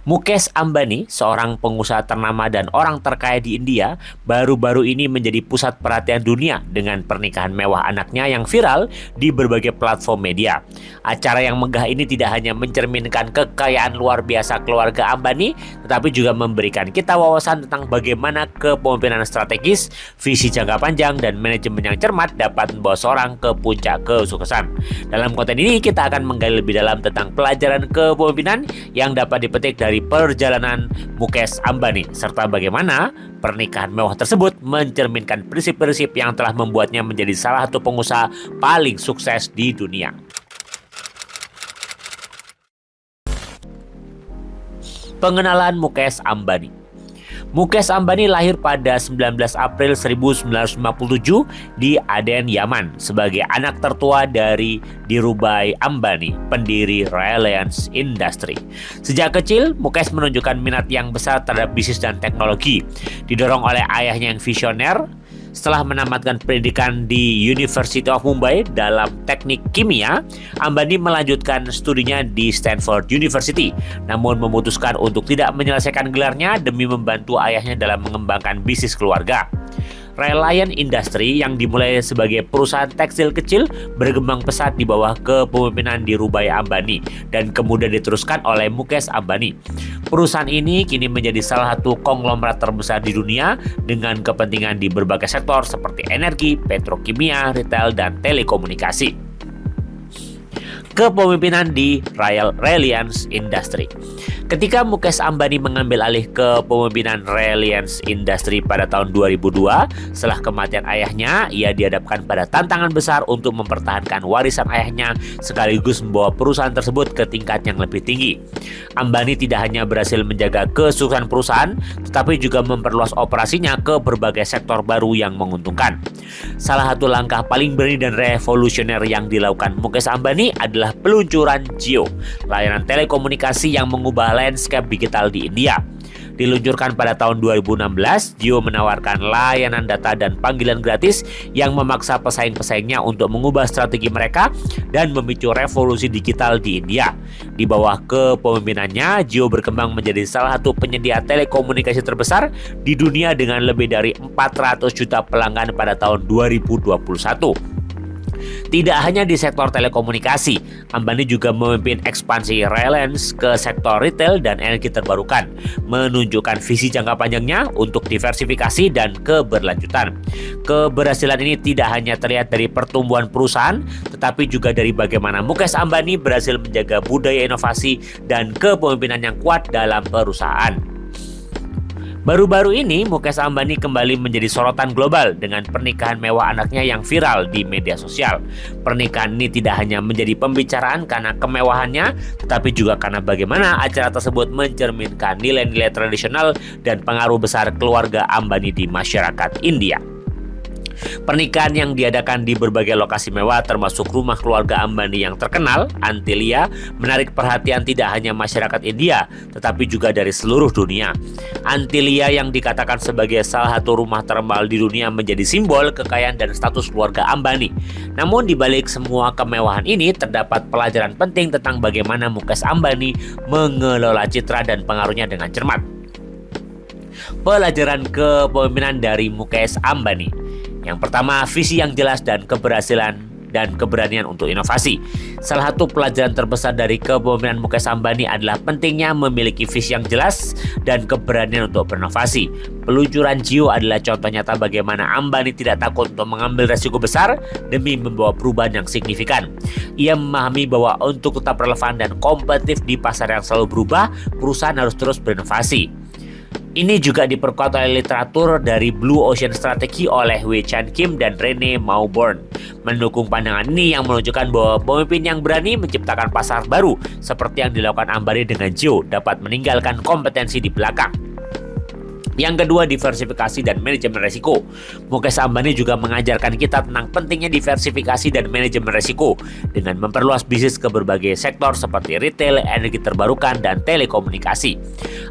Mukesh Ambani, seorang pengusaha ternama dan orang terkaya di India, baru-baru ini menjadi pusat perhatian dunia dengan pernikahan mewah anaknya yang viral di berbagai platform media. Acara yang megah ini tidak hanya mencerminkan kekayaan luar biasa keluarga Ambani, tetapi juga memberikan kita wawasan tentang bagaimana kepemimpinan strategis, visi jangka panjang, dan manajemen yang cermat dapat membawa seorang ke puncak kesuksesan. Dalam konten ini, kita akan menggali lebih dalam tentang pelajaran kepemimpinan yang dapat dipetik dari perjalanan Mukesh Ambani, serta bagaimana pernikahan mewah tersebut mencerminkan prinsip-prinsip yang telah membuatnya menjadi salah satu pengusaha paling sukses di dunia. Pengenalan Mukesh Ambani. Mukesh Ambani lahir pada 19 April 1957 di Aden, Yaman, sebagai anak tertua dari Dhirubhai Ambani, pendiri Reliance Industry. Sejak kecil, Mukesh menunjukkan minat yang besar terhadap bisnis dan teknologi. Didorong oleh ayahnya yang visioner, setelah menamatkan pendidikan di University of Mumbai dalam teknik kimia, Ambani melanjutkan studinya di Stanford University, namun memutuskan untuk tidak menyelesaikan gelarnya demi membantu ayahnya dalam mengembangkan bisnis keluarga. Reliance Industry yang dimulai sebagai perusahaan tekstil kecil berkembang pesat di bawah kepemimpinan Dhirubhai Ambani dan kemudian diteruskan oleh Mukesh Ambani. Perusahaan ini kini menjadi salah satu konglomerat terbesar di dunia dengan kepentingan di berbagai sektor seperti energi, petrokimia, retail, dan telekomunikasi. Kepemimpinan di Reliance Industry. Ketika Mukesh Ambani mengambil alih kepemimpinan Reliance Industry pada tahun 2002, setelah kematian ayahnya, ia dihadapkan pada tantangan besar untuk mempertahankan warisan ayahnya sekaligus membawa perusahaan tersebut ke tingkat yang lebih tinggi. Ambani tidak hanya berhasil menjaga kesuksesan perusahaan, tetapi juga memperluas operasinya ke berbagai sektor baru yang menguntungkan. Salah satu langkah paling berani dan revolusioner yang dilakukan Mukesh Ambani adalah peluncuran Jio, layanan telekomunikasi yang mengubah landscape digital di India. Diluncurkan pada tahun 2016, Jio menawarkan layanan data dan panggilan gratis yang memaksa pesaing-pesaingnya untuk mengubah strategi mereka dan memicu revolusi digital di India. Di bawah kepemimpinannya, Jio berkembang menjadi salah satu penyedia telekomunikasi terbesar di dunia dengan lebih dari 400 juta pelanggan pada tahun 2021. Tidak hanya di sektor telekomunikasi, Ambani juga memimpin ekspansi Reliance ke sektor retail dan energi terbarukan, menunjukkan visi jangka panjangnya untuk diversifikasi dan keberlanjutan. Keberhasilan ini tidak hanya terlihat dari pertumbuhan perusahaan, tetapi juga dari bagaimana Mukesh Ambani berhasil menjaga budaya inovasi dan kepemimpinan yang kuat dalam perusahaan. Baru-baru ini, Mukesh Ambani kembali menjadi sorotan global dengan pernikahan mewah anaknya yang viral di media sosial. Pernikahan ini tidak hanya menjadi pembicaraan karena kemewahannya, tetapi juga karena bagaimana acara tersebut mencerminkan nilai-nilai tradisional dan pengaruh besar keluarga Ambani di masyarakat India. Pernikahan yang diadakan di berbagai lokasi mewah termasuk rumah keluarga Ambani yang terkenal, Antilia, menarik perhatian tidak hanya masyarakat India, tetapi juga dari seluruh dunia. Antilia yang dikatakan sebagai salah satu rumah termahal di dunia menjadi simbol kekayaan dan status keluarga Ambani. Namun di balik semua kemewahan ini terdapat pelajaran penting tentang bagaimana Mukesh Ambani mengelola citra dan pengaruhnya dengan cermat. Pelajaran kepemimpinan dari Mukesh Ambani. Yang pertama, visi yang jelas dan keberhasilan dan keberanian untuk inovasi. Salah satu pelajaran terbesar dari kepemimpinan Mukesh Ambani adalah pentingnya memiliki visi yang jelas dan keberanian untuk berinovasi. Peluncuran Jio adalah contoh nyata bagaimana Ambani tidak takut untuk mengambil resiko besar demi membawa perubahan yang signifikan. Ia memahami bahwa untuk tetap relevan dan kompetitif di pasar yang selalu berubah, perusahaan harus terus berinovasi. Ini juga diperkuat oleh literatur dari Blue Ocean Strategy oleh Wei Chan Kim dan Rene Mauborgne. Mendukung pandangan ini yang menunjukkan bahwa pemimpin yang berani menciptakan pasar baru seperti yang dilakukan Ambani dengan Jio dapat meninggalkan kompetensi di belakang. Yang kedua, diversifikasi dan manajemen resiko. Mukesh Ambani juga mengajarkan kita tentang pentingnya diversifikasi dan manajemen resiko dengan memperluas bisnis ke berbagai sektor seperti retail, energi terbarukan, dan telekomunikasi.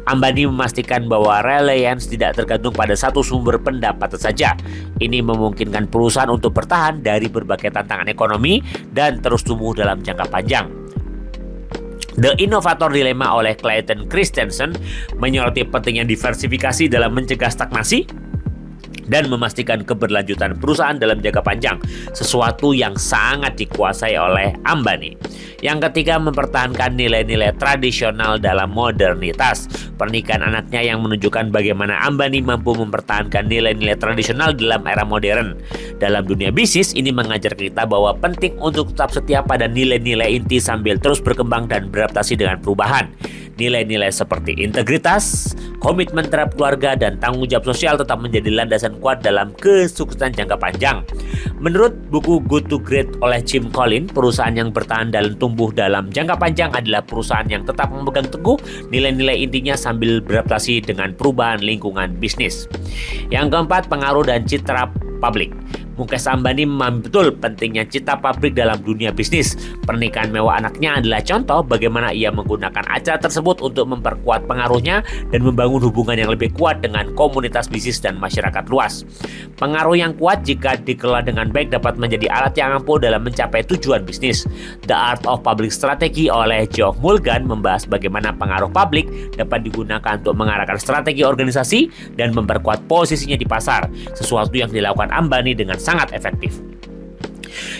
Ambani memastikan bahwa Reliance tidak tergantung pada satu sumber pendapatan saja. Ini memungkinkan perusahaan untuk bertahan dari berbagai tantangan ekonomi dan terus tumbuh dalam jangka panjang. The Innovator Dilemma oleh Clayton Christensen menyoroti pentingnya diversifikasi dalam mencegah stagnasi dan memastikan keberlanjutan perusahaan dalam jangka panjang, sesuatu yang sangat dikuasai oleh Ambani. Yang ketiga, mempertahankan nilai-nilai tradisional dalam modernitas. Pernikahan anaknya yang menunjukkan bagaimana Ambani mampu mempertahankan nilai-nilai tradisional dalam era modern. Dalam dunia bisnis, ini mengajar kita bahwa penting untuk tetap setia pada nilai-nilai inti sambil terus berkembang dan beradaptasi dengan perubahan. Nilai-nilai seperti integritas, komitmen terhadap keluarga, dan tanggung jawab sosial tetap menjadi landasan kuat dalam kesuksesan jangka panjang. Menurut buku Good to Great oleh Jim Collins, perusahaan yang bertahan dan tumbuh dalam jangka panjang adalah perusahaan yang tetap memegang teguh nilai-nilai intinya sambil beradaptasi dengan perubahan lingkungan bisnis. Yang keempat, pengaruh dan citra publik. Mukesh Ambani memahami betul pentingnya citra publik dalam dunia bisnis. Pernikahan mewah anaknya adalah contoh bagaimana ia menggunakan acara tersebut untuk memperkuat pengaruhnya dan membangun hubungan yang lebih kuat dengan komunitas bisnis dan masyarakat luas. Pengaruh yang kuat jika dikelola dengan baik dapat menjadi alat yang ampuh dalam mencapai tujuan bisnis. The Art of Public Strategy oleh Geoff Mulgan membahas bagaimana pengaruh publik dapat digunakan untuk mengarahkan strategi organisasi dan memperkuat posisinya di pasar, sesuatu yang dilakukan Ambani dengan sangat efektif.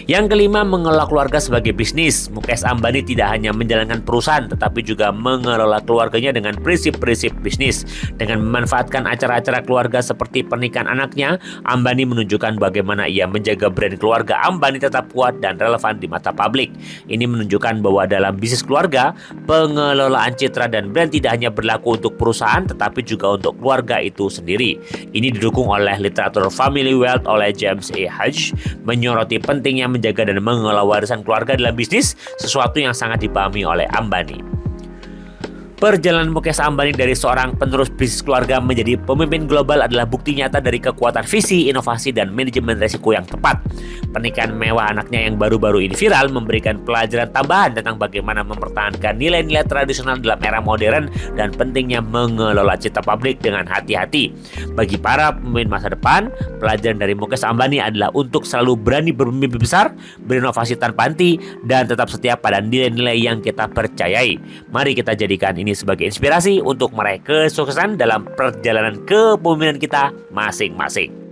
Yang kelima, mengelola keluarga sebagai bisnis. Mukesh Ambani tidak hanya menjalankan perusahaan, tetapi juga mengelola keluarganya dengan prinsip-prinsip bisnis. Dengan memanfaatkan acara-acara keluarga seperti pernikahan anaknya, Ambani menunjukkan bagaimana ia menjaga brand keluarga Ambani tetap kuat dan relevan di mata publik. Ini menunjukkan bahwa dalam bisnis keluarga, pengelolaan citra dan brand tidak hanya berlaku untuk perusahaan, tetapi juga untuk keluarga itu sendiri. Ini didukung oleh literatur Family Wealth oleh James A. Hodge, menyoroti pentingnya menjaga dan mengelola warisan keluarga dalam bisnis, sesuatu yang sangat dipahami oleh Ambani. Perjalanan Mukesh Ambani dari seorang penerus bisnis keluarga menjadi pemimpin global adalah bukti nyata dari kekuatan visi, inovasi, dan manajemen risiko yang tepat. Pernikahan mewah anaknya yang baru-baru ini viral memberikan pelajaran tambahan tentang bagaimana mempertahankan nilai-nilai tradisional dalam era modern dan pentingnya mengelola citra publik dengan hati-hati. Bagi para pemimpin masa depan, pelajaran dari Mukesh Ambani adalah untuk selalu berani bermimpi besar, berinovasi tanpa henti, dan tetap setia pada nilai-nilai yang kita percayai. Mari kita jadikan ini sebagai inspirasi untuk meraih kesuksesan dalam perjalanan kepemimpinan kita masing-masing.